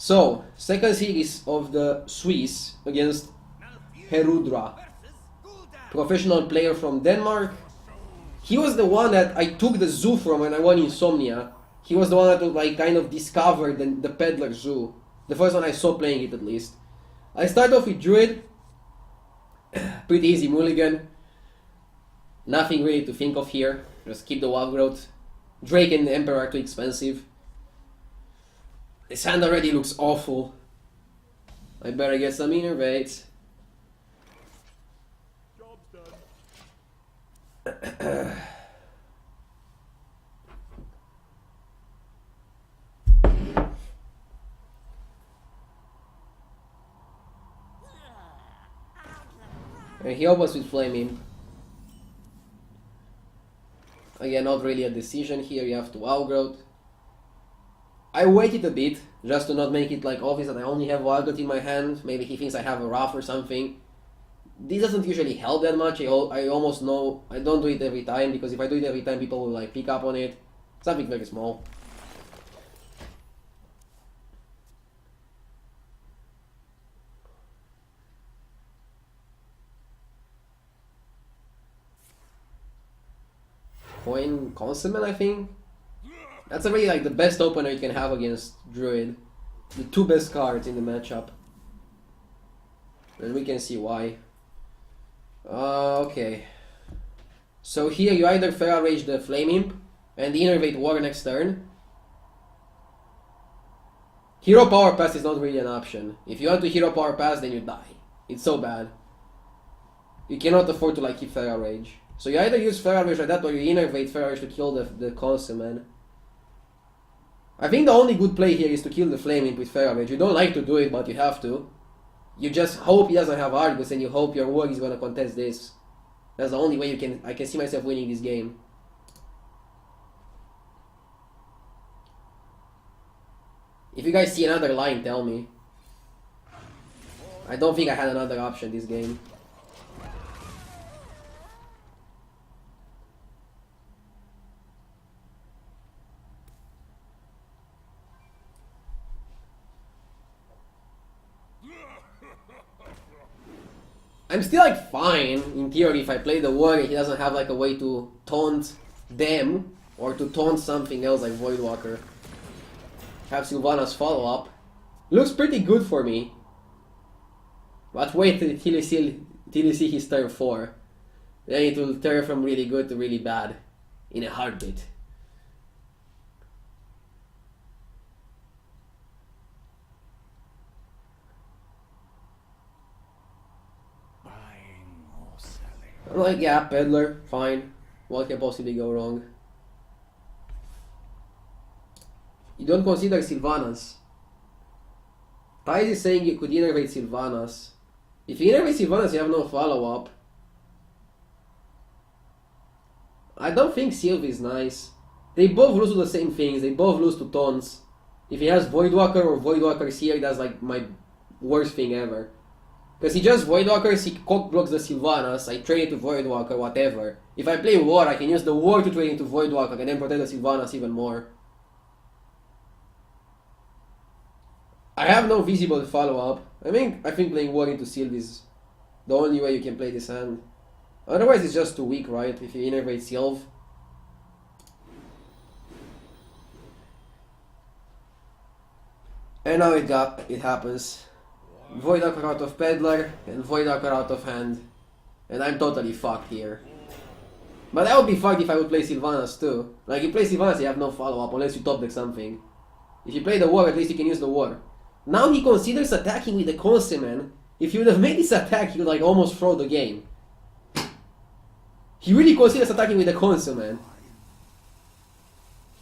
So, second series of the Swiss against Herudra, professional player from Denmark. He was the one that I took the zoo from when I won Insomnia. He was the one that like kind of discovered the Peddler Zoo. The first one I saw playing it, at least. I start off with Druid. Pretty easy mulligan. Nothing really to think of here. Just keep the wild growth. Drake and the Emperor are too expensive. This hand already looks awful. I better get some innervates. And he opens with Flaming. Again, not really a decision here, you have to outgrowth. I waited a bit, just to not make it like obvious that I only have Wildgrowth in my hand. Maybe he thinks I have a Wrath or something. This doesn't usually help that much. I almost know I don't do it every time, because if I do it every time, people will like pick up on it. Something very small. Coin Consummate, I think. That's already like the best opener you can have against Druid. The two best cards in the matchup. And we can see why. Okay. So here you either Feral Rage the Flame Imp and Innervate War next turn. Hero Power Pass is not really an option. If you want to Hero Power Pass, then you die. It's so bad. You cannot afford to like keep Feral Rage. So you either use Feral Rage like that, or you Innervate Feral Rage to kill the Consummate. I think the only good play here is to kill the Flame Imp with Feral Rage. You don't like to do it, but you have to. You just hope he doesn't have Argus, and you hope your Warg is gonna contest this. That's the only way I can see myself winning this game. If you guys see another line, tell me. I don't think I had another option this game. I'm still like fine in theory if I play the warrior. He doesn't have like a way to taunt them or to taunt something else like Voidwalker. Have Sylvanas follow up. Looks pretty good for me. But wait till you see his turn 4. Then it will turn from really good to really bad in a heartbeat. I'm like, yeah, Peddler, fine. What can possibly go wrong? You don't consider Sylvanas. Thais is saying you could innervate Sylvanas. If you innervate Sylvanas, you have no follow-up. I don't think Sylv is nice. They both lose to the same things. They both lose to taunts. If he has Voidwalker or Voidwalker's here, that's like my worst thing ever. Because he just Voidwalkers, he cock blocks the Sylvanas, I trade it to Voidwalker, whatever. If I play War, I can use the War to trade into Voidwalker and then protect the Sylvanas even more. I have no visible follow-up. I think playing War into Sylv is the only way you can play this hand. Otherwise it's just too weak, right? If you innervate Sylv. And now it happens. Voidwalker out of Peddler, and Voidwalker out of hand. And I'm totally fucked here. But I would be fucked if I would play Sylvanas too. Like, you play Sylvanas, you have no follow-up unless you top deck something. If you play the War, at least you can use the War. Now he considers attacking with the Consummate. If you would have made this attack, he would like almost throw the game. He really considers attacking with the Consummate.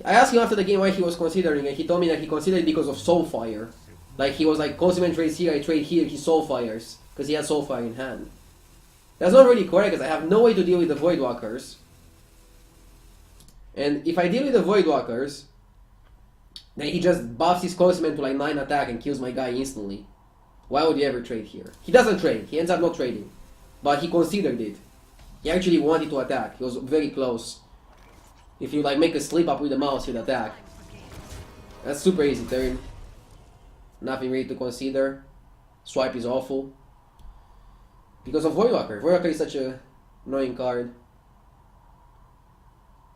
I asked him after the game why he was considering it. He told me that he considered it because of Soulfire. Like, he was like, Consummate trades here, I trade here, he Soulfires. Because he has Soulfire in hand. That's not really correct, because I have no way to deal with the Voidwalkers. And if I deal with the Voidwalkers, then he just buffs his Consummate to like 9 attack and kills my guy instantly. Why would you ever trade here? He doesn't trade, he ends up not trading. But he considered it. He actually wanted to attack, he was very close. If you like make a slip up with the mouse, he'd attack. That's super easy turn. Nothing really to consider. Swipe is awful. Because of Voidwalker. Voidwalker is such a annoying card.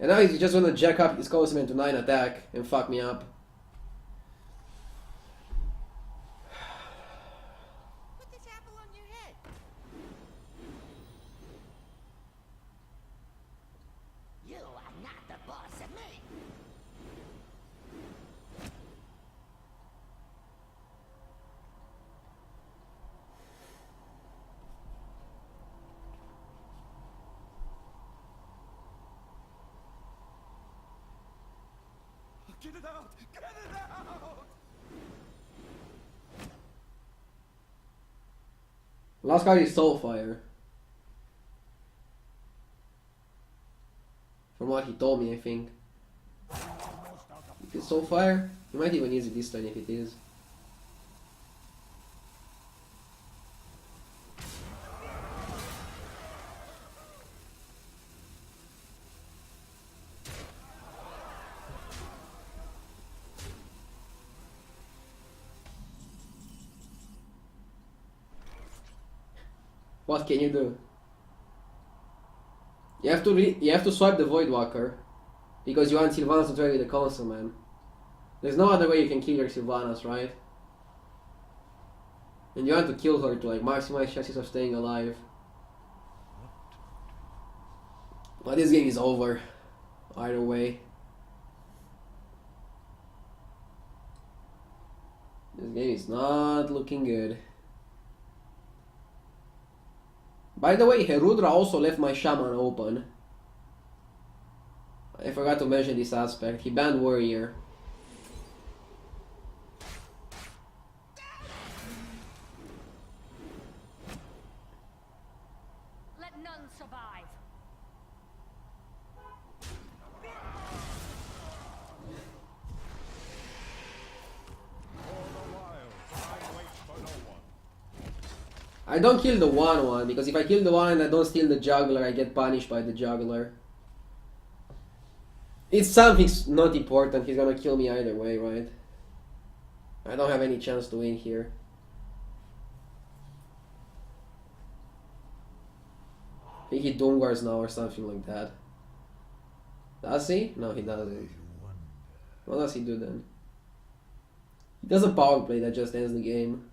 And now he's just gonna jack up his Consummate to 9 attack and fuck me up. Put this apple on your head. You are not the boss of me. Get it out! Get it out! Last card is Soulfire. From what he told me, I think. If it's Soulfire, he might even use it this turn if it is. What can you do? You have to swipe the Voidwalker because you want Sylvanas to trade with the console, man. There's no other way you can kill your Sylvanas, right? And you want to kill her to like maximize chances of staying alive. But this game is over. Either way. This game is not looking good. By the way, Herudra also left my Shaman open. I forgot to mention this aspect. He banned Warrior. Let none survive. I don't kill the 1/1 because if I kill the 1 and I don't steal the juggler, I get punished by the juggler. It's something not important, he's gonna kill me either way, right? I don't have any chance to win here. I think he Doomguards now or something like that. Does he? No, he doesn't. What does he do then? He does a power play that just ends the game.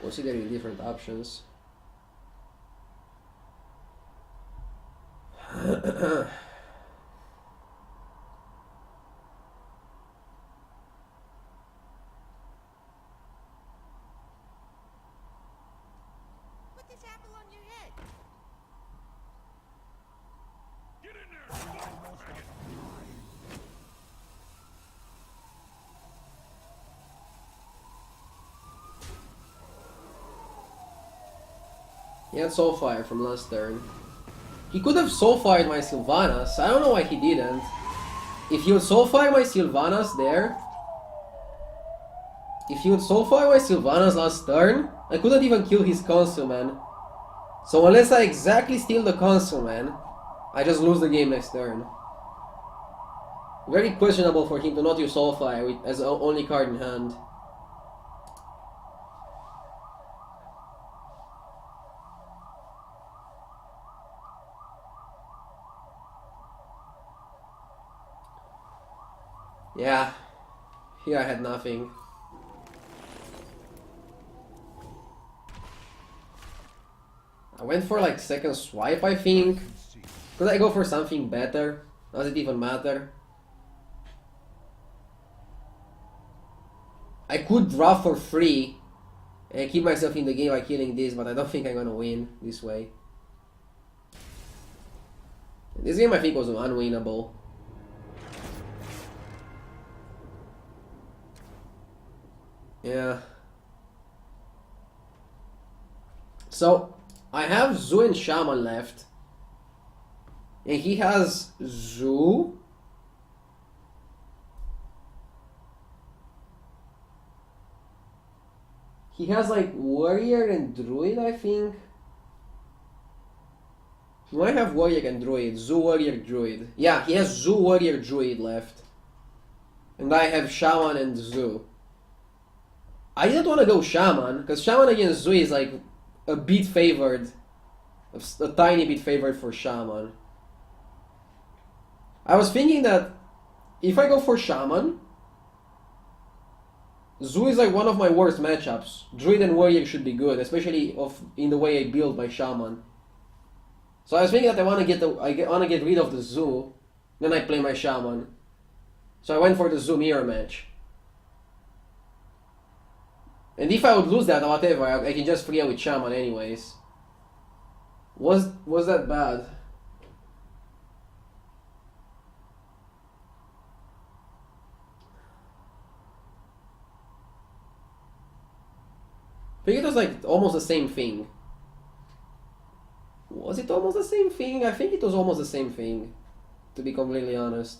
Considering different options. Put this apple on your head. Get in there! He had Soulfire from last turn. He could have Soulfired my Sylvanas. I don't know why he didn't. If he would Soulfire my Sylvanas there... If he would Soulfire my Sylvanas last turn, I couldn't even kill his Consummate. So unless I exactly steal the Consummate, I just lose the game next turn. Very questionable for him to not use Soulfire as the only card in hand. Yeah, here I had nothing. I went for like second swipe, I think. Could I go for something better? Does it even matter? I could draw for free and keep myself in the game by killing this, but I don't think I'm gonna win this way. This game I think was unwinnable. Yeah. So, I have Zoo and Shaman left. And he has Zoo. He has like Warrior and Druid, I think. Do I have Warrior and Druid? Zoo Warrior Druid. Yeah, he has Zoo Warrior Druid left. And I have Shaman and Zoo. I didn't want to go Shaman, because Shaman against Zoo is like a bit favored. A tiny bit favored for Shaman. I was thinking that if I go for Shaman, Zoo is like one of my worst matchups. Druid and Warrior should be good, especially in the way I build my Shaman. So I was thinking that I want to get rid of the Zoo, then I play my Shaman. So I went for the Zoo mirror match. And if I would lose that or whatever, I can just free out with Shaman anyways. Was that bad? I think it was like almost the same thing. Was it almost the same thing? I think it was almost the same thing, to be completely honest.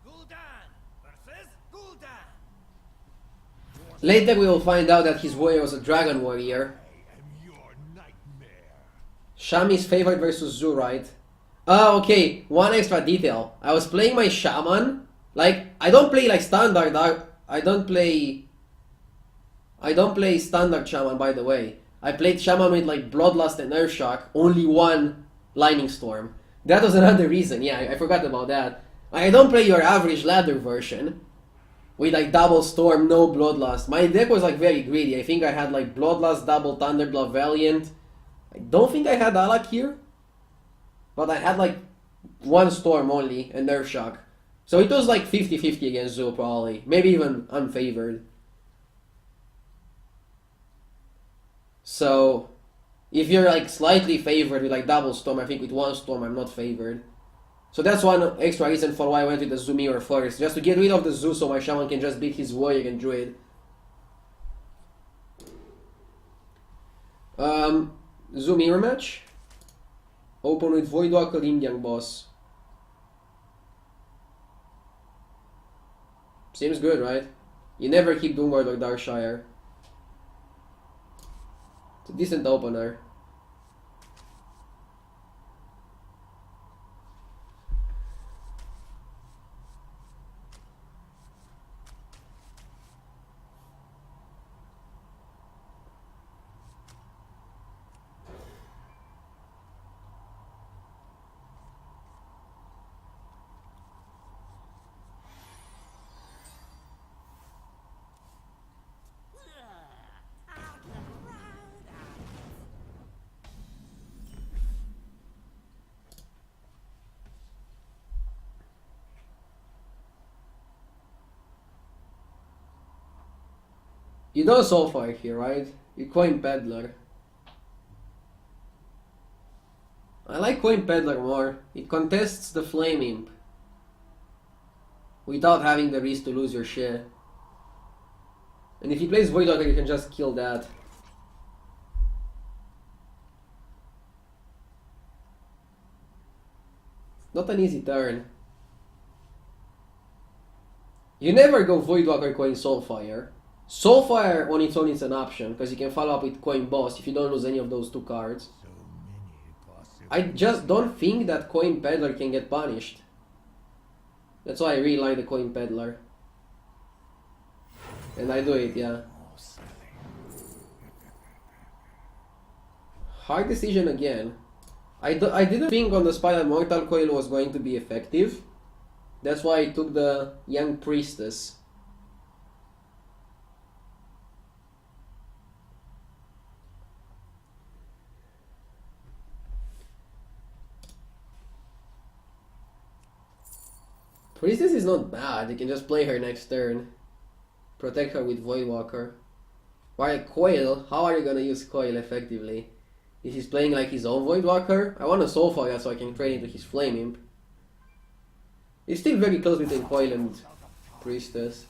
Gul'dan versus Gul'dan. Later we will find out that his warrior was a dragon warrior. I am your nightmare. Shami's favorite versus Zoo, right? Oh, okay. One extra detail. I was playing my Shaman. Like, I don't play like standard. I don't play standard Shaman, by the way. I played Shaman with like Bloodlust and Earthshock. Only one Lightning Storm. That was another reason. Yeah, I forgot about that. I don't play your average ladder version with like double Storm, no Bloodlust. My deck was like very greedy. I think I had like Bloodlust, double Thunderblood Valiant. I don't think I had Alak here, but I had like one Storm only and Earthshock. So it was like 50-50 against Zoo probably. Maybe even unfavored. So if you're like slightly favored with like double Storm, I think with one Storm I'm not favored. So that's one extra reason for why I went with the Zoo mirror first. Just to get rid of the Zoo so my Shaman can just beat his Warrior and Druid. Zoo mirror match. Open with Voidwalker, Indian boss. Seems good, right? You never keep Doomguard or Darkshire. It's a decent opener. You don't Soulfire here, right? You coin Peddler. I like coin Peddler more. It contests the Flame Imp without having the risk to lose your share. And if he plays Voidwalker, you can just kill that. Not an easy turn. You never go Voidwalker coin Soulfire. Soulfire on its own is an option, because you can follow up with Coin Boss if you don't lose any of those two cards. So many possible. I just don't think that Coin Peddler can get punished. That's why I really like the Coin Peddler. And I do it, yeah. Hard decision again. I didn't think on the spot that Mortal Coil was going to be effective. That's why I took the Young Priestess. Priestess is not bad, you can just play her next turn. Protect her with Voidwalker. While Coil, how are you gonna use Coil effectively? If he's playing like his own Voidwalker, I want a Soulfire so I can trade into his Flame Imp. It's still very close between Coil and Priestess.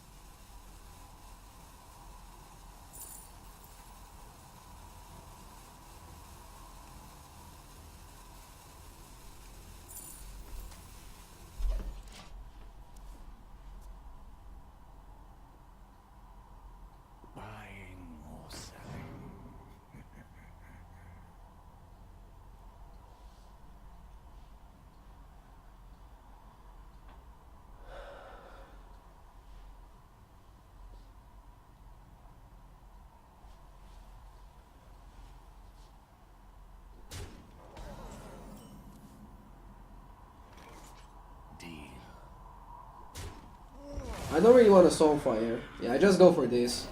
I don't really want a Soulfire. Yeah, I just go for this.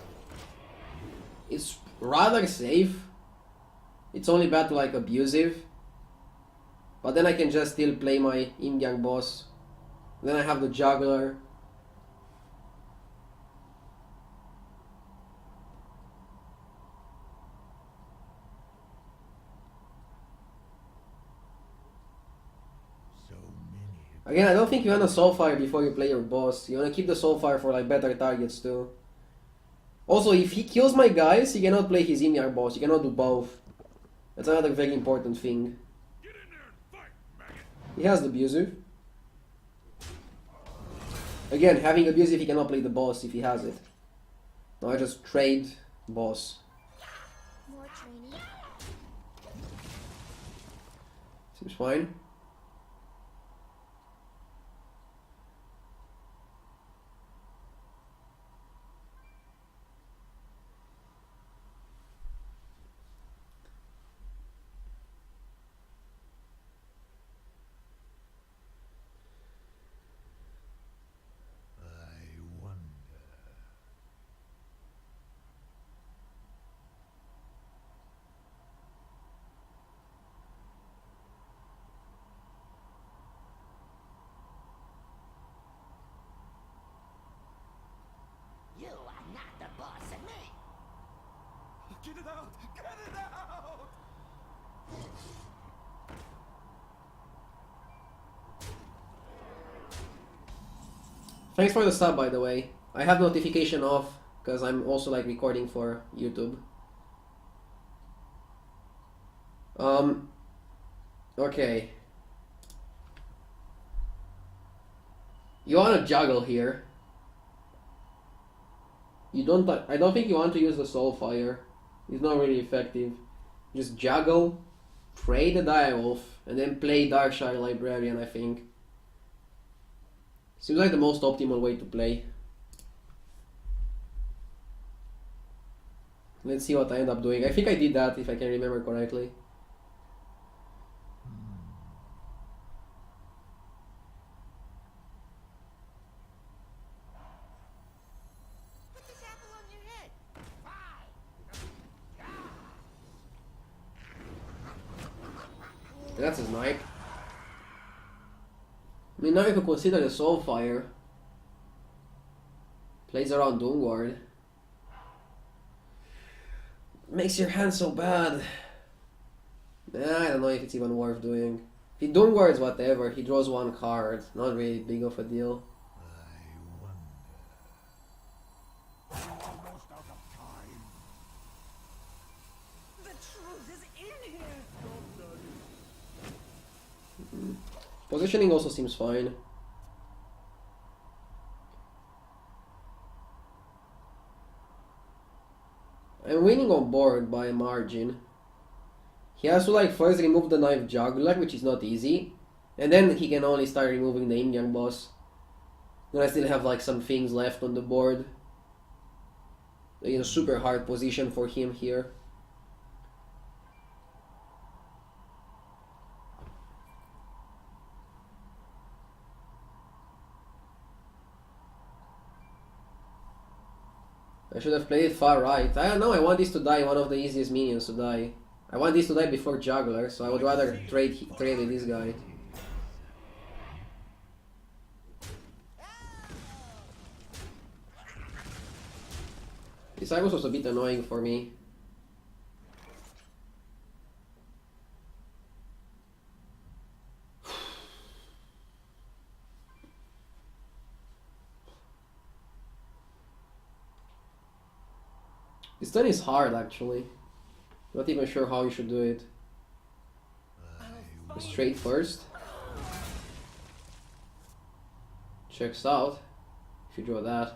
It's rather safe. It's only bad to like abusive. But then I can just still play my Yin-Yang boss. Then I have the juggler. So many. Again, I don't think you want a Soulfire before you play your boss. You want to keep the Soulfire for like better targets too. Also, if he kills my guys, he cannot play his Yin-Yang boss. You cannot do both. That's another very important thing. Get in there and fight, maggot. He has the abusive. Again, having abusive, he cannot play the boss if he has it. Now I just trade boss. More training. Seems fine. I wonder. You are not the boss of me. Get it out! Get it out! Thanks for the sub, by the way. I have notification off because I'm also like recording for YouTube. Okay. You want to juggle here. You don't. I don't think you want to use the Soulfire. It's not really effective. Just juggle, trade the Direwolf, and then play Darkshire Librarian, I think. Seems like the most optimal way to play. Let's see what I end up doing. I think I did that, if I can remember correctly. Put this apple on your head. That's a snipe. I mean, now you can consider the Soulfire. Plays around Doomguard. Makes your hand so bad. Nah, I don't know if it's even worth doing. If he Doomguards whatever, he draws one card. Not really big of a deal. I wonder. Almost out of time. The truth is in here. Positioning also seems fine. I'm winning on board by a margin. He has to like first remove the knife juggler, which is not easy. And then he can only start removing the Yin-Yang boss. Then I still have like some things left on the board. In a super hard position for him here. I should have played it far right. I don't know, I want this to die, one of the easiest minions to die. I want this to die before Juggler, so I would rather trade with this guy. This Cyrus was a bit annoying for me. This turn is hard actually. Not even sure how you should do it. Straight first. Checks out. If you draw that.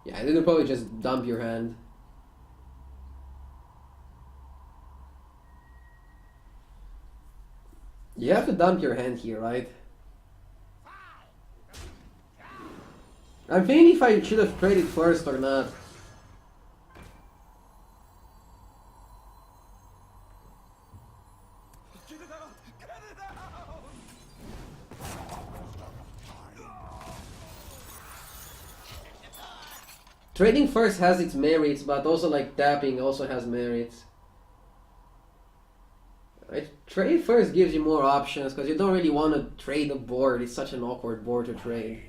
Yeah, I didn't probably just dump your hand. You have to dump your hand here, right? I'm thinking if I should have traded first or not. Get it out! Get it out! Trading first has its merits, but also like tapping also has merits. Trade first gives you more options because you don't really want to trade a board. It's such an awkward board to trade.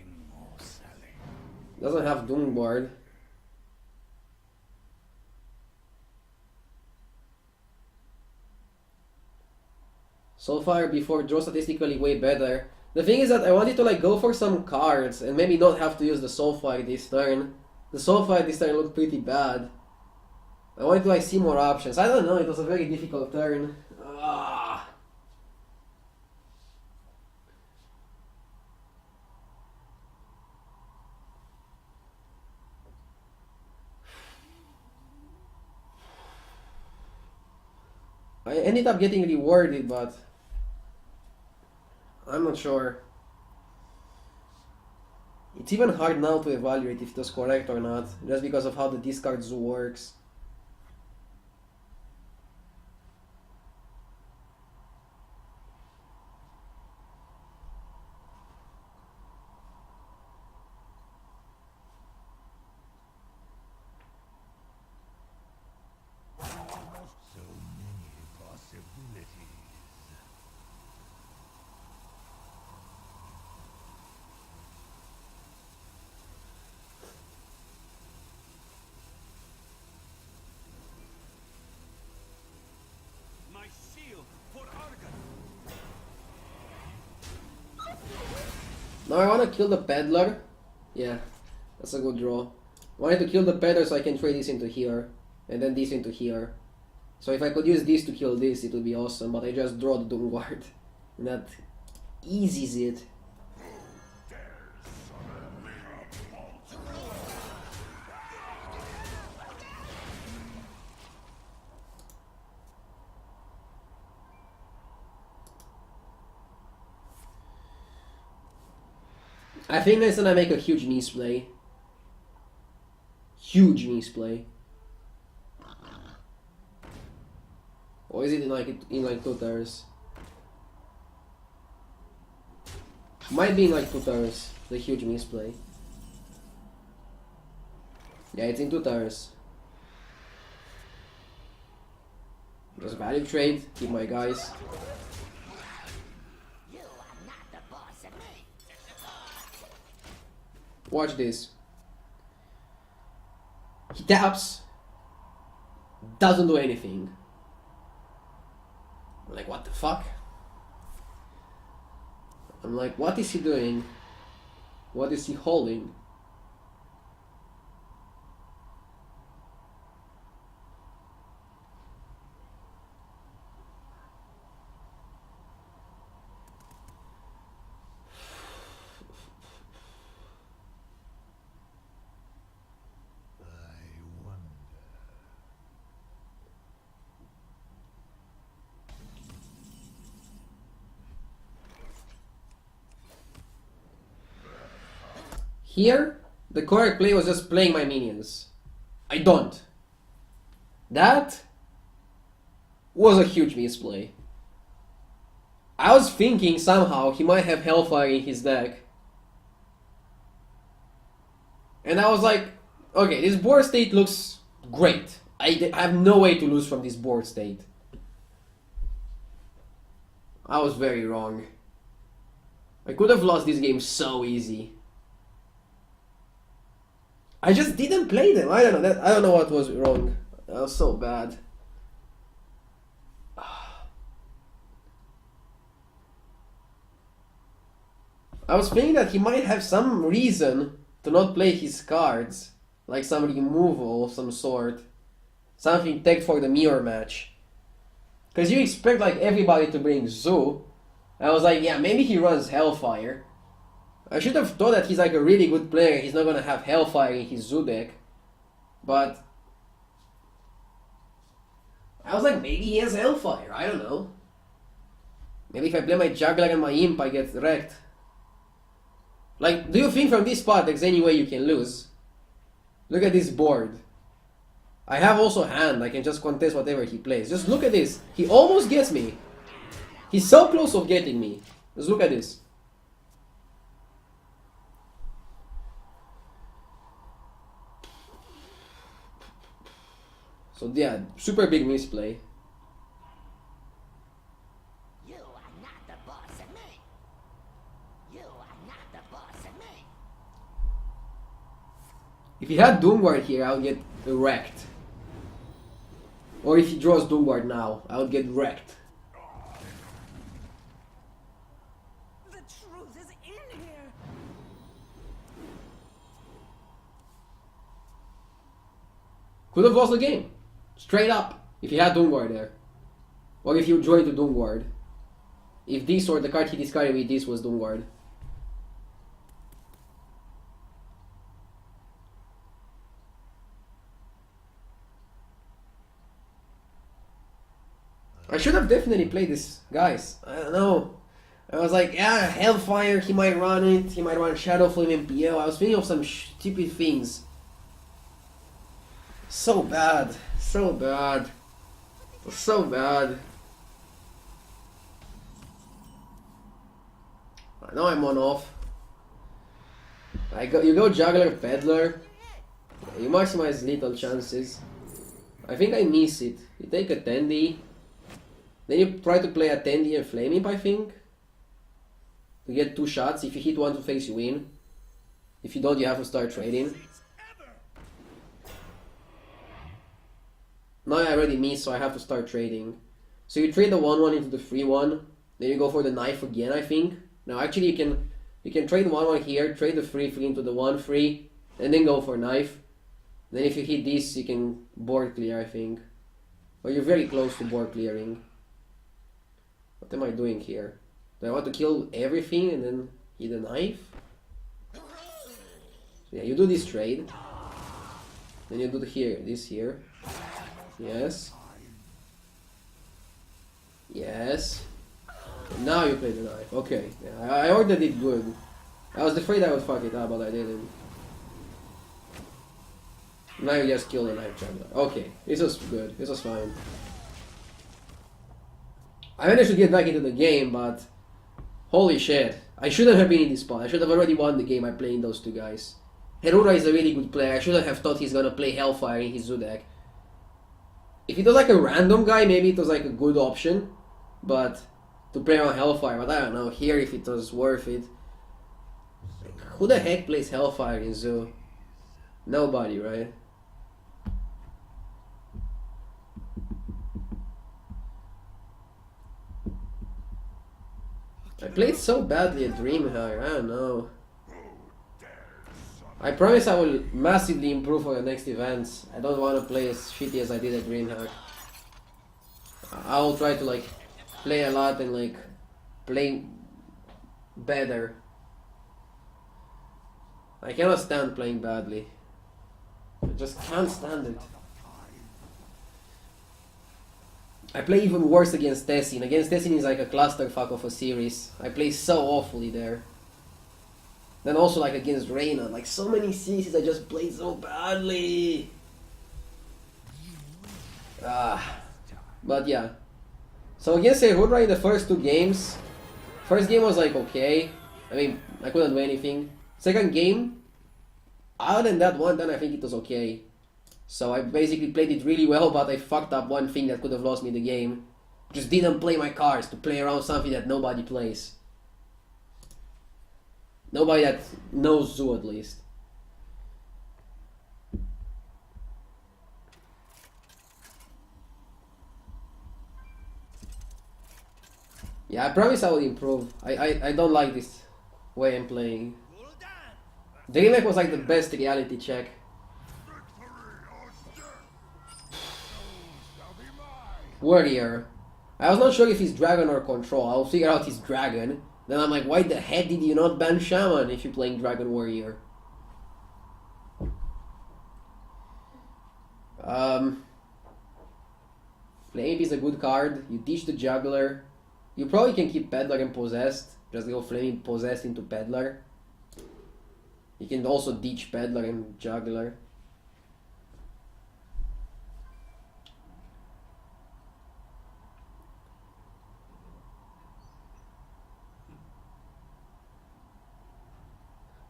Doesn't have Doom board. Soulfire before draw statistically way better. The thing is that I wanted to like go for some cards and maybe not have to use the Soulfire this turn. The Soulfire this turn looked pretty bad. I wanted to like see more options. I don't know, it was a very difficult turn. Ah. I ended up getting rewarded, but I'm not sure. It's even hard now to evaluate if it was correct or not, just because of how the discard zoo works. So many possibilities. My shield for Argon. Now I want to kill the peddler. Yeah, that's a good draw. I wanted to kill the peddler so I can trade this into here, and then this into here. So if I could use this to kill this, it would be awesome, but I just draw the Doom Guard. And that eases it. I think next time I make a huge misplay. Huge misplay. Or is it in like 2 turns? Might be in like 2 turns, the huge misplay. Yeah, it's in 2 turns. Just value trade, keep my guys. You are not the boss of me. Watch this. He taps. Doesn't do anything. I'm like, what the fuck? I'm like, what is he doing? What is he holding? I wonder. Here, the correct play was just playing my minions. I don't. That was a huge misplay. I was thinking somehow he might have Hellfire in his deck. And I was like, okay, this board state looks great. I have no way to lose from this board state. I was very wrong. I could have lost this game so easy. I just didn't play them. I don't know. I don't know what was wrong. That was so bad. I was thinking that he might have some reason to not play his cards, like some removal of some sort, something tech for the mirror match. Because you expect like everybody to bring Zoo. I was like, yeah, maybe he runs Hellfire. I should have thought that he's like a really good player. He's not gonna have Hellfire in his Zoo deck, but I was like, maybe he has Hellfire. I don't know. Maybe if I play my Juggler and my Imp, I get wrecked. Like, do you think from this spot there's any way you can lose? Look at this board. I have also hand. I can just contest whatever he plays. Just look at this. He almost gets me. He's so close of getting me. Just look at this. So yeah, super big misplay. You are not the boss of me. You are not the boss of me. If he had Doomguard here, I would get wrecked. Or if he draws Doomguard now, I would get wrecked. The truth is in here. Could have lost the game. Straight up. If he had Doomguard there. Or if you drew into Doomguard. If this or the card he discarded with this was Doomguard. I should have definitely played this, guys. I don't know. I was like, yeah, Hellfire, he might run it, he might run Shadow Flame MPL. I was thinking of some stupid things. So bad. So bad. So bad. I know I'm on off. You go Juggler Peddler. You maximize lethal chances. I think I miss it. You take a Tendy. Then you try to play a Tendy and Flame Imp, I think. To get 2 shots. If you hit 1 to face, you win. If you don't, you have to start trading. Now I already missed, so I have to start trading. So you trade the 1-1 into the 3-1. Then you go for the knife again, I think. Now actually you can trade 1-1 here, trade the 3-3 into the 1-3, and then go for knife. Then if you hit this, you can board clear, I think. Or you're very close to board clearing. What am I doing here? Do I want to kill everything and then hit a knife? So yeah, you do this trade. Then you do this here. Yes. Yes. Now you play the knife. Okay. Yeah, I ordered it good. I was afraid I would fuck it up, but I didn't. Now you just kill the knife juggler. Okay. This was good. This was fine. I managed to get back into the game, but holy shit. I shouldn't have been in this spot. I should have already won the game by playing those two guys. Herudra is a really good player. I shouldn't have thought he's gonna play Hellfire in his zoo deck. If it was like a random guy, maybe it was like a good option. But to play on Hellfire, but I don't know here if it was worth it. Like, who the heck plays Hellfire in zoo? Nobody, right? I played so badly at DreamHack, I don't know. I promise I will massively improve for the next events. I don't want to play as shitty as I did at DreamHack. I will try to like play a lot and like play better. I cannot stand playing badly. I just can't stand it. I play even worse against Tessin. Against Tessin is like a clusterfuck of a series. I play so awfully there. Then also like against Reyna, like so many series I just played so badly. But yeah. So against Herudra in the first 2 games, first game was like okay. I mean, I couldn't do anything. Second game, other than that one, then I think it was okay. So I basically played it really well, but I fucked up one thing that could have lost me the game. Just didn't play my cards to play around something that nobody plays. Nobody that knows Zoo at least. Yeah, I promise I will improve. I don't like this way I'm playing. Dreamhack was like the best reality check. Warrior. I was not sure if he's dragon or control. I'll figure out he's dragon. Then I'm like, why the heck did you not ban Shaman if you're playing Dragon Warrior? Flame is a good card. You teach the Juggler. You probably can keep Peddler and Possessed. Just go Flame Possessed into Peddler. You can also teach Peddler and Juggler.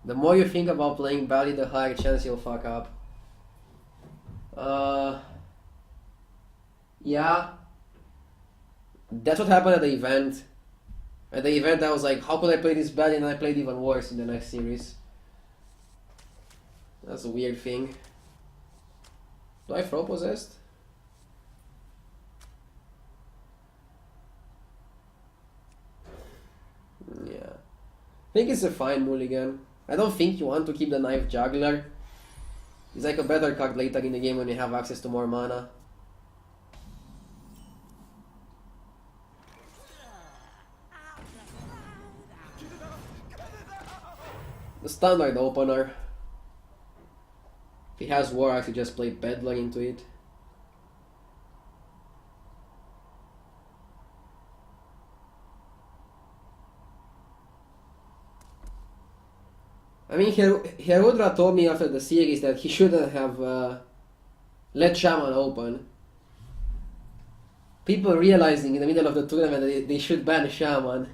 The more you think about playing badly, the higher chance you'll fuck up. Yeah. That's what happened at the event. At the event I was like, how could I play this bad, and I played even worse in the next series. That's a weird thing. Do I throw possessed? Yeah. I think it's a fine mulligan. I don't think you want to keep the Knife Juggler. It's like a better card later in the game when you have access to more mana. The standard opener. If he has War, I could just play Peddler into it. I mean, Herudra told me after the series that he shouldn't have let Shaman open. People realizing in the middle of the tournament that they should ban Shaman.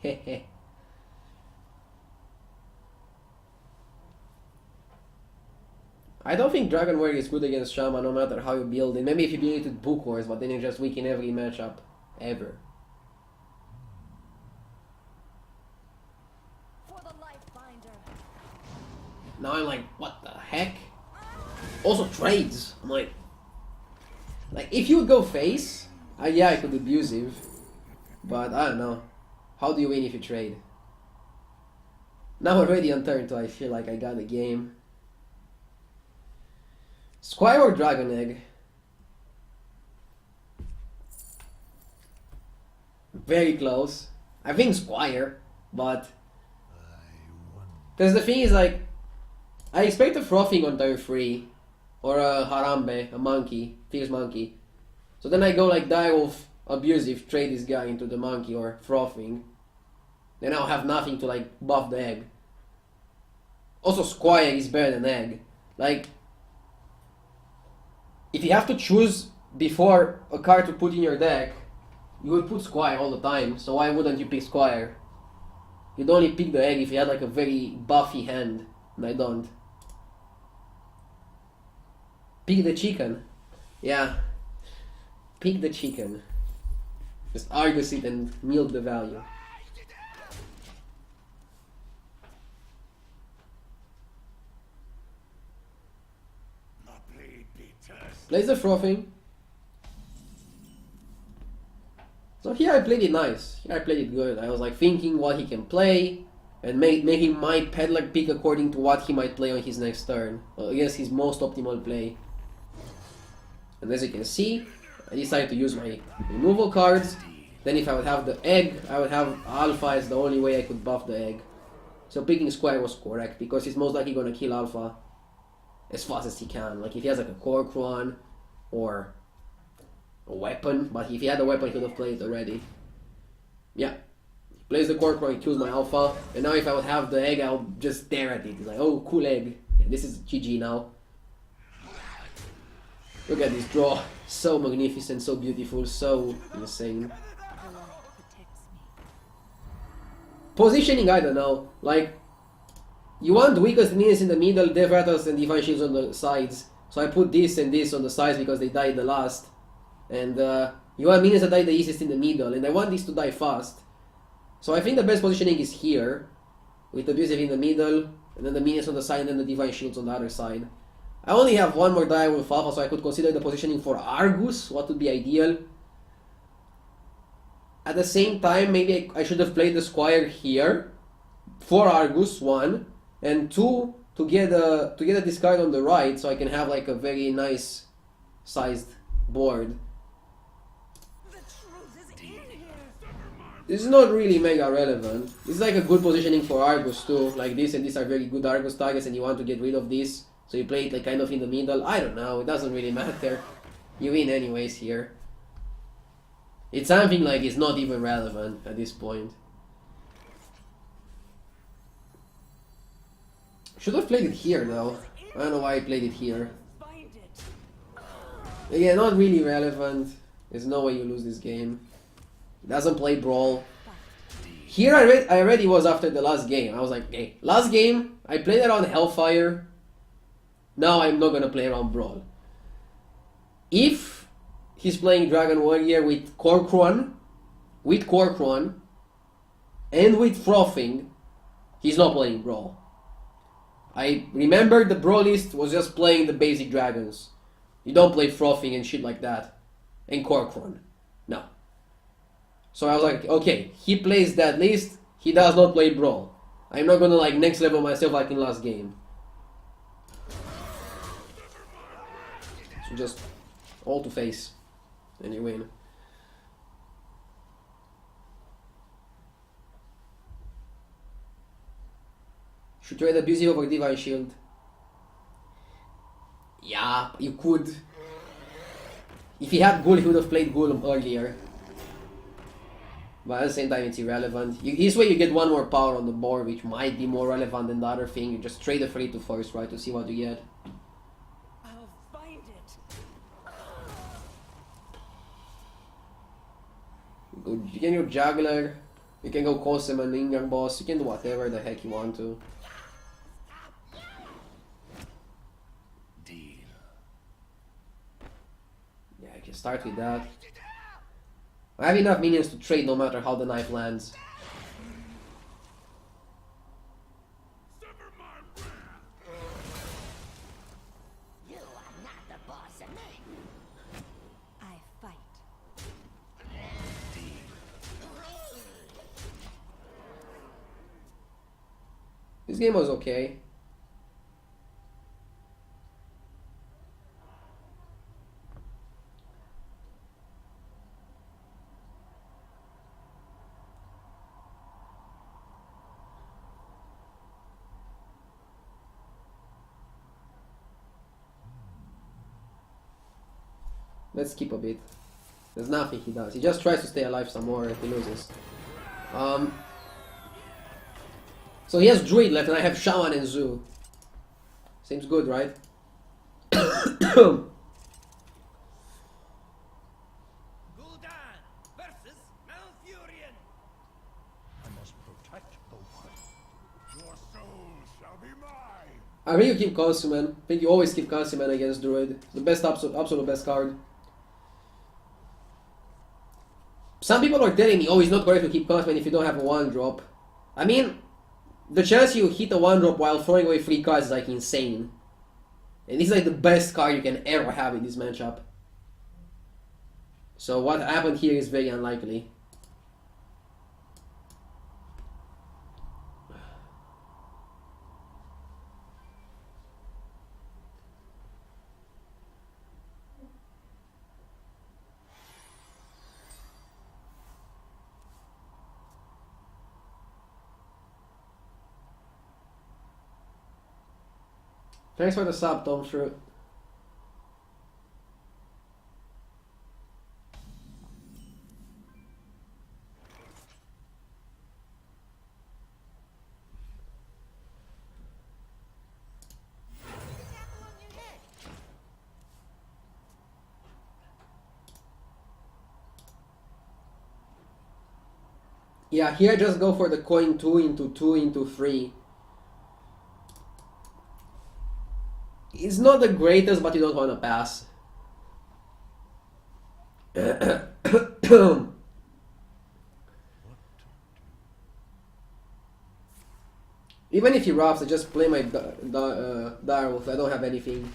Hehe. I don't think Dragon Warrior is good against Shaman no matter how you build it. Maybe if you build it with Book Wars, but then you're just weak in every matchup. Ever. For the life binder. Now I'm like, what the heck? Also trades. I'm like if you would go face, yeah, I could abusive. But I don't know. How do you win if you trade? Now already on turn 2, I feel like I got the game. Squire or Dragon Egg? Very close. I think Squire, but... Because the thing is like, I expect a Frothing on turn 3, or a Harambe, a monkey, fierce monkey. So then I go like Direwolf, abusive, trade this guy into the monkey or Frothing. Then I'll have nothing to like buff the egg. Also Squire is better than egg. Like, if you have to choose before a card to put in your deck, you would put Squire all the time, so why wouldn't you pick Squire? You'd only pick the egg if you had like a very buffy hand, and I don't. Pick the chicken. Yeah. Pick the chicken. Just Argus it and milk the value. Plays the Frothing. So here I played it nice. Here I played it good. I was like thinking what he can play and making my Peddler pick according to what he might play on his next turn. Well, I guess his most optimal play. And as you can see, I decided to use my removal cards. Then if I would have the egg, I would have Alpha as the only way I could buff the egg. So picking Squire was correct because he's most likely gonna kill Alpha as fast as he can. Like if he has like a Corcoran or a weapon, but if he had a weapon he could have played it already. Yeah. He plays the Corcoran, he kills my Alpha, and now if I would have the egg I'll just stare at it. It's like, oh, cool egg. Yeah, this is GG now. Look at this draw. So magnificent, so beautiful, so insane. Positioning, I don't know. Like, you want the weakest minions in the middle, Death Rattles and Divine Shields on the sides. So I put this and this on the sides because they died the last. And you want minions that die the easiest in the middle, and I want these to die fast. So I think the best positioning is here, with the Abusive in the middle, and then the minions on the side, and then the Divine Shields on the other side. I only have one more Direwolf Alpha, so I could consider the positioning for Argus, what would be ideal. At the same time, maybe I should have played the Squire here, for Argus, 1, and 2, to get a discard on the right, so I can have like a very nice sized board. The truth is in here. This is not really mega relevant. This is like a good positioning for Argus too. Like this and these are very good Argus targets and you want to get rid of this. So you play it like kind of in the middle. I don't know, it doesn't really matter. You win anyways here. It's something like it's not even relevant at this point. Should have played it here though. I don't know why I played it here. Bind it. Again, not really relevant. There's no way you lose this game. He doesn't play Brawl. Here I already was after the last game. I was like, okay, last game I played around Hellfire. Now I'm not gonna play around Brawl. If he's playing Dragon Warrior with Korkron, and with Frothing. He's not playing Brawl. I remember the Brawl list was just playing the basic dragons. You don't play Frothing and shit like that. And Korkron. No. So I was like, okay, he plays that list, he does not play Brawl. I'm not gonna like next level myself like in last game. So just all to face. And you win. Should trade Abusive over Divine Shield. Yeah, you could. If he had Ghoul, he would have played Ghoul earlier. But at the same time, it's irrelevant. This way you get one more power on the board, which might be more relevant than the other thing. You just trade a 3-2 first, right, to see what you get. I'll find it. You can go Juggler, you can go Cosm and Ingram Boss, you can do whatever the heck you want to. Deal. Yeah, I can start with that. I have enough minions to trade no matter how the knife lands. Sever my wrath. You are not the boss of me. I fight. This game was okay. Let's skip a bit. There's nothing he does. He just tries to stay alive some more if he loses. So he has Druid left and I have Shaman and Zoo. Seems good, right? Gul'dan versus Malfurion. I must protect the one. Your soul shall be mine. I think you keep Consummate. I think you always keep Consummate against Druid. The best absolute best card. Some people are telling me, oh, it's not correct to keep Consummate if you don't have a 1-drop. I mean, the chance you hit a 1-drop while throwing away 3 cards is like insane. And this is like the best card you can ever have in this matchup. So what happened here is very unlikely. Thanks for the sub, Tom Fruit. Yeah, here just go for the coin 2 into 2 into 3. It's not the greatest, but you don't want to pass. Even if he roughs, I just play my Direwolf. I don't have anything.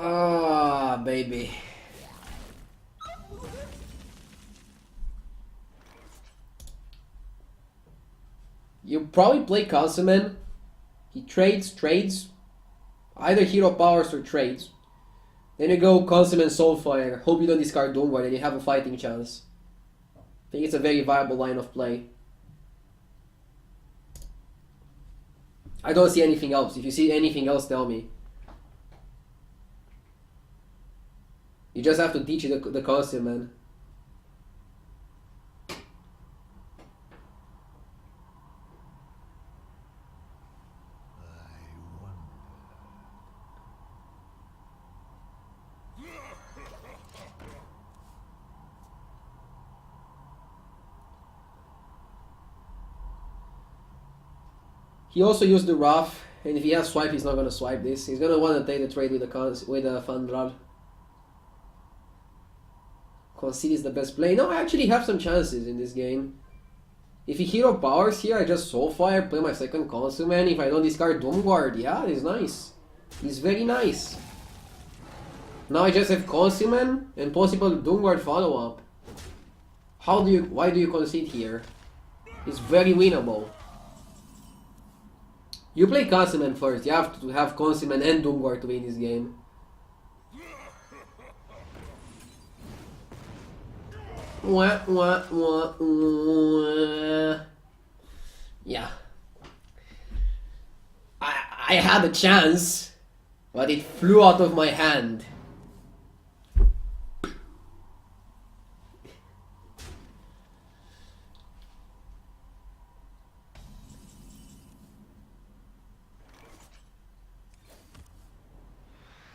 Ah, baby. You probably play Consummate. He trades. Either hero powers or trades. Then you go Consummate Soulfire. Hope you don't discard Doomguard and you have a fighting chance. I think it's a very viable line of play. I don't see anything else. If you see anything else, tell me. You just have to teach the concept, man. He also used the Wrath, and if he has swipe, he's not gonna swipe this. He's gonna want to take the trade with the Fandral. Concede is the best play. No, I actually have some chances in this game. If he hero powers here, I just Soulfire, play my second Consummate. If I don't discard Doomguard, yeah, it's nice. It's very nice. Now I just have Consummate and possible Doomguard follow-up. Why do you concede here? It's very winnable. You play Consummate first. You have to have Consummate and Doomguard to win this game. Wah, wah, wah, wah. Yeah. I had a chance, but it flew out of my hand.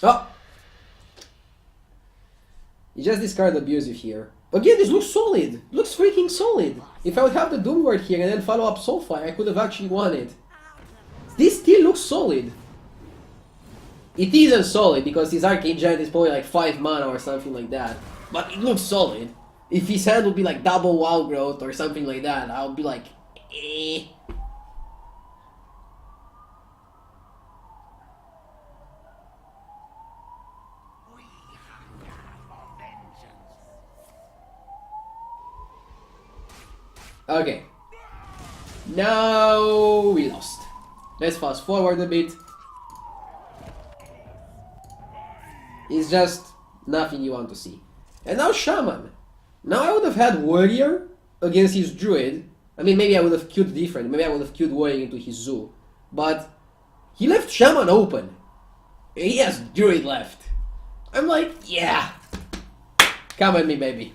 Oh! You just discard abusive here. Again, this looks solid. Looks freaking solid. If I would have the Doomguard here and then follow up Soulfire, I could have actually won it. This still looks solid. It isn't solid because his Arcane Giant is probably like 5 mana or something like that. But it looks solid. If his hand would be like double Wild Growth or something like that, I would be like, eh. Okay. Now we lost. Let's fast forward a bit. It's just nothing you want to see. And now Shaman. Now I would have had Warrior against his Druid. I mean, maybe I would have queued different. Maybe I would have queued Warrior into his Zoo. But he left Shaman open. He has Druid left. I'm like, yeah. Come at me, baby.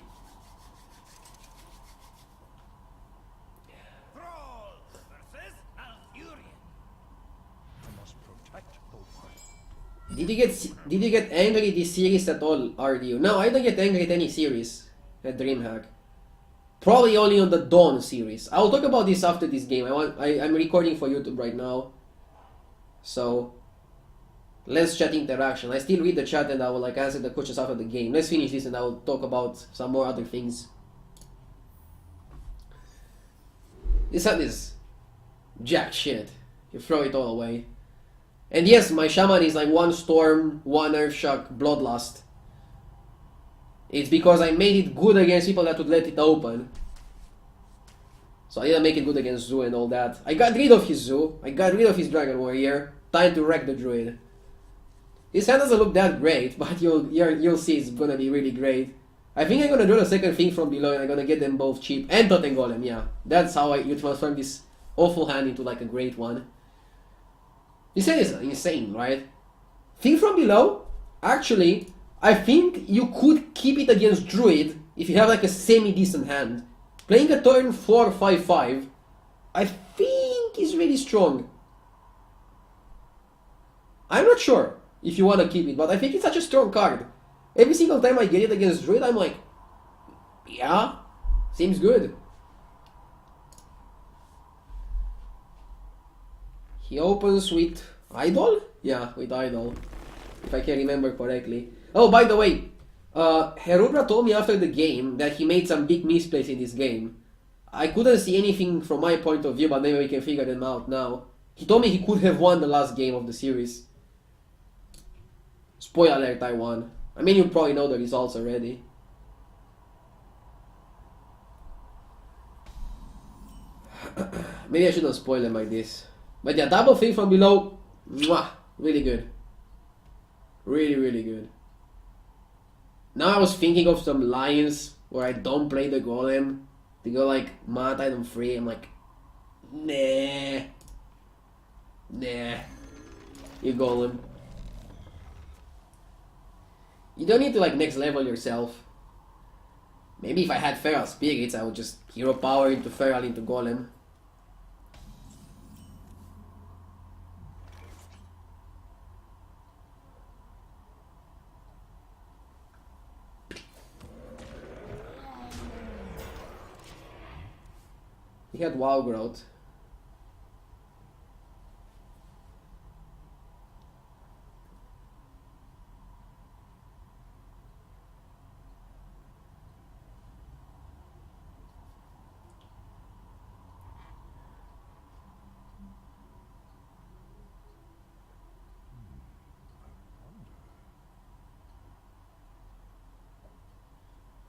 Did you get angry this series at all, RDU? No, I don't get angry at any series at DreamHack. Probably only on the Dawn series. I'll talk about this after this game. I'm recording for YouTube right now. So let's chat interaction. I still read the chat and I will like answer the questions after the game. Let's finish this and I will talk about some more other things. This hand is jack shit. You throw it all away. And yes, my Shaman is like 1 Storm, 1 Earthshock, Bloodlust. It's because I made it good against people that would let it open. So I didn't make it good against Zoo and all that. I got rid of his Zoo. I got rid of his Dragon Warrior. Time to wreck the Druid. His hand doesn't look that great, but you'll see it's gonna be really great. I think I'm gonna do the second thing from below and I'm gonna get them both cheap. And Totem Golem, yeah. That's how you transform this awful hand into like a great one. This hand is insane, right? Thing from below, actually, I think you could keep it against Druid if you have like a semi-decent hand. Playing a turn 4 5/5, I think is really strong. I'm not sure if you want to keep it, but I think it's such a strong card. Every single time I get it against Druid, I'm like, yeah, seems good. He opens with Idol? Yeah, with Idol. If I can remember correctly. Oh, by the way, Herudra told me after the game that he made some big misplays in this game. I couldn't see anything from my point of view, but maybe we can figure them out now. He told me he could have won the last game of the series. Spoiler alert, I won. I mean, you probably know the results already. Maybe I shouldn't spoil them like this. But yeah, double thing from below, mwah, really good. Really, really good. Now I was thinking of some lines where I don't play the golem. They go like, mat item free. I'm like, nah. Nah. You golem. You don't need to like next level yourself. Maybe if I had Feral Spirits, I would just hero power into Feral into golem. He had Wild Growth.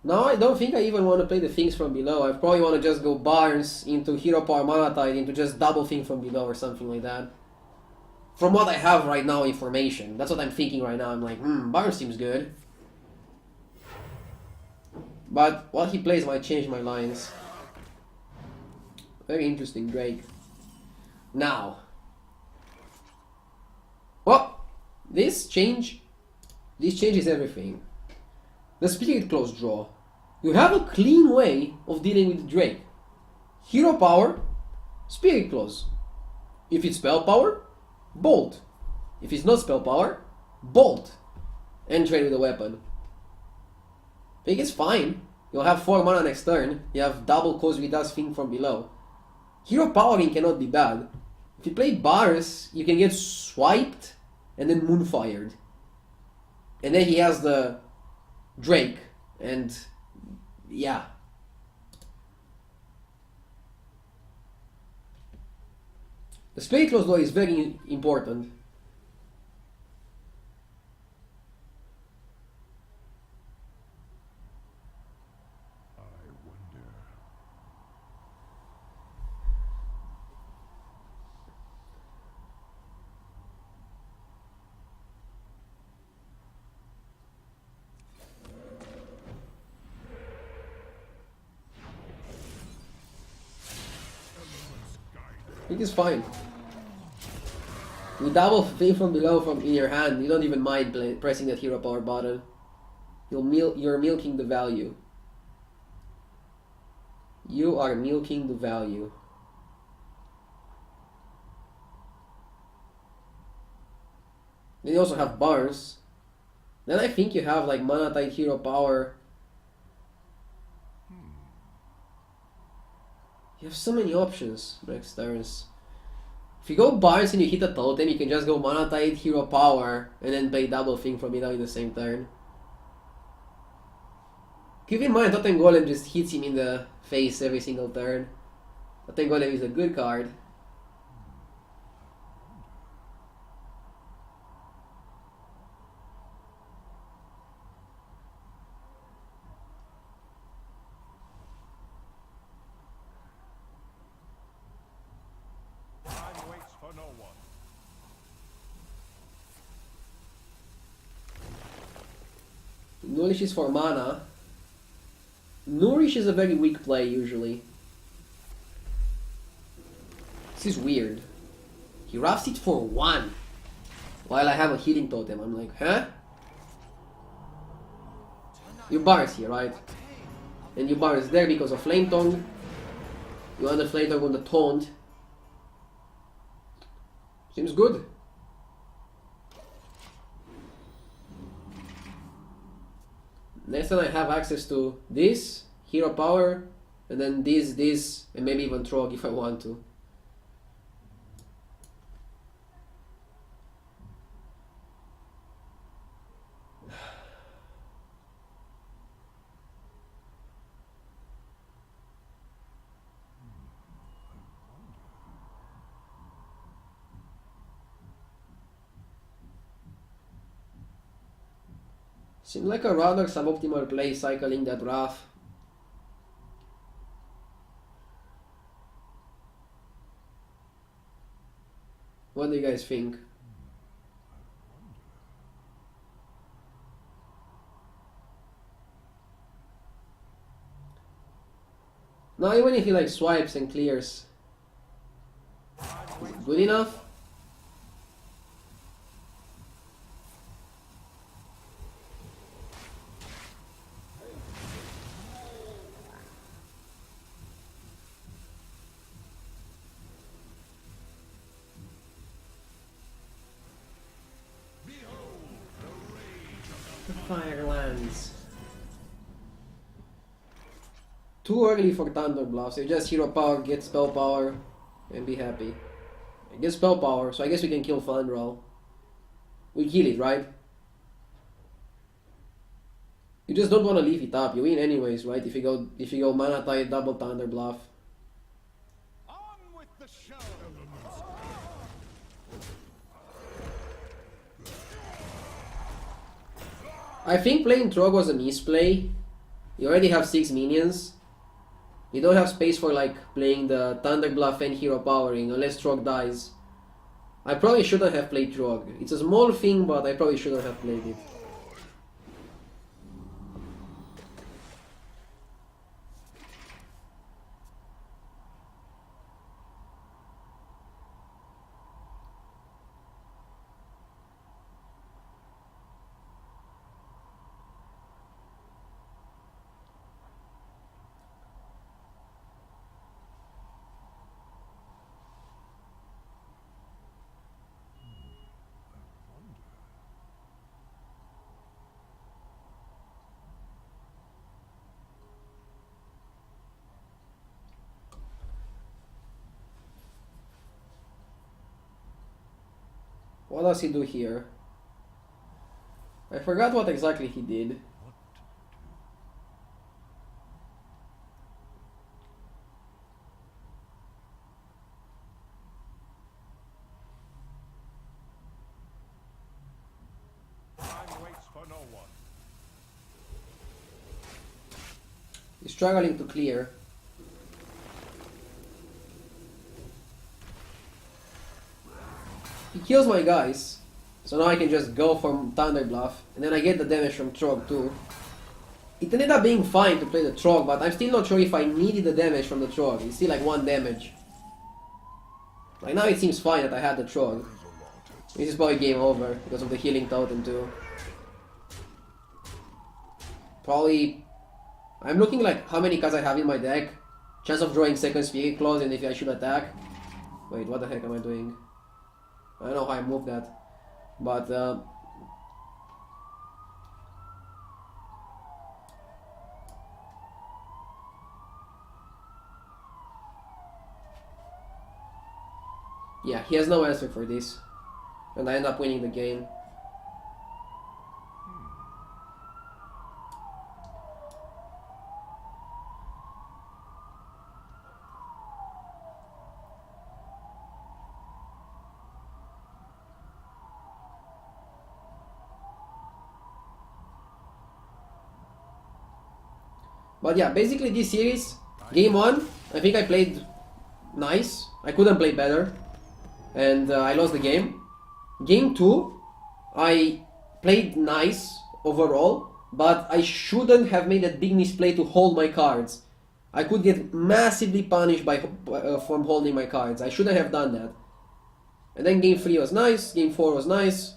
Now I don't think I even want to play the things from below. I probably want to just go Barnes into Hero Power Mana Tide into just double thing from below or something like that. From what I have right now information. That's what I'm thinking right now. I'm like, Barnes seems good. But what he plays might change my lines. Very interesting, Drake. Now. Well, this changes everything. The Spirit Claws draw. You have a clean way of dealing with Drake. Hero Power, Spirit Claws. If it's Spell Power, Bolt. If it's not Spell Power, Bolt. And trade with a weapon. I think it's fine. You'll have 4 mana next turn. You have double Kozrida's thing from below. Hero Powering cannot be bad. If you play Bars, you can get swiped and then Moonfired. And then he has the Drake, and yeah. The Spirit Claws though is very important. I wonder. It is fine. You double thing from below from in your hand, you don't even mind pressing that Hero Power button. You're milking the value. You are milking the value. Then you also have Barnes. Then I think you have like Mana Tide Hero Power. You have so many options next turns. If you go Barnes and you hit a totem, you can just go Mana Tide Hero Power and then play double thing from below in the same turn. Keep in mind, Totem Golem just hits him in the face every single turn. Totem Golem is a good card. Time waits for no one. Nourish is for mana. Nourish is a very weak play usually. This is weird. He roughs it for 1 while I have a healing totem. I'm like, huh? You Barnes here, right? And you Barnes there because of Flame Tongue. You want the Flame Tongue on the Taunt. Seems good. Next time I have access to this, Hero Power, and then this, and maybe even Trog if I want to. Seems like a rather suboptimal play cycling that Wrath. What do you guys think? Now even if he like swipes and clears, is it good enough? Firelands. Too early for Thunder Bluffs. You just Hero Power, get Spell Power, and be happy. I get Spell Power, so I guess we can kill Thundral. We kill it, right? You just don't want to leave it up. You win anyways, right? If you go Mana Tide, double Thunder Bluff. On with the show. I think playing Trog was a misplay. You already have 6 minions. You don't have space for like playing the Thunder Bluff and Hero Powering unless Trog dies. I probably shouldn't have played Trog. It's a small thing, but I probably shouldn't have played it. What does he do here? I forgot what exactly he did. Time waits for no one. He's struggling to clear. He kills my guys, so now I can just go for Thunder Bluff, and then I get the damage from Trog too. It ended up being fine to play the Trog, but I'm still not sure if I needed the damage from the Trog. It's still like 1 damage. Right now it seems fine that I had the Trog. This is probably game over because of the healing totem too. Probably... I'm looking like how many cards I have in my deck. Chance of drawing second Spirit Claws and if I should attack. Wait, what the heck am I doing? I don't know how I moved that, but yeah, he has no answer for this, and I end up winning the game. But yeah, basically this series, game 1, I think I played nice. I couldn't play better. And I lost the game. Game 2, I played nice overall, but I shouldn't have made that big misplay to hold my cards. I could get massively punished by from holding my cards. I shouldn't have done that. And then game 3 was nice, game 4 was nice.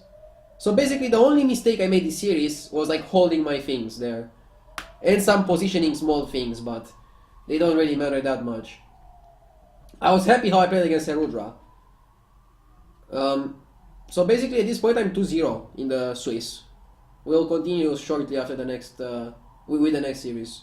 So basically the only mistake I made this series was like holding my things there. And some positioning small things, but they don't really matter that much. I was happy how I played against Herudra. So basically at this point I'm 2-0 in the Swiss. We'll continue shortly after the next, with the next series.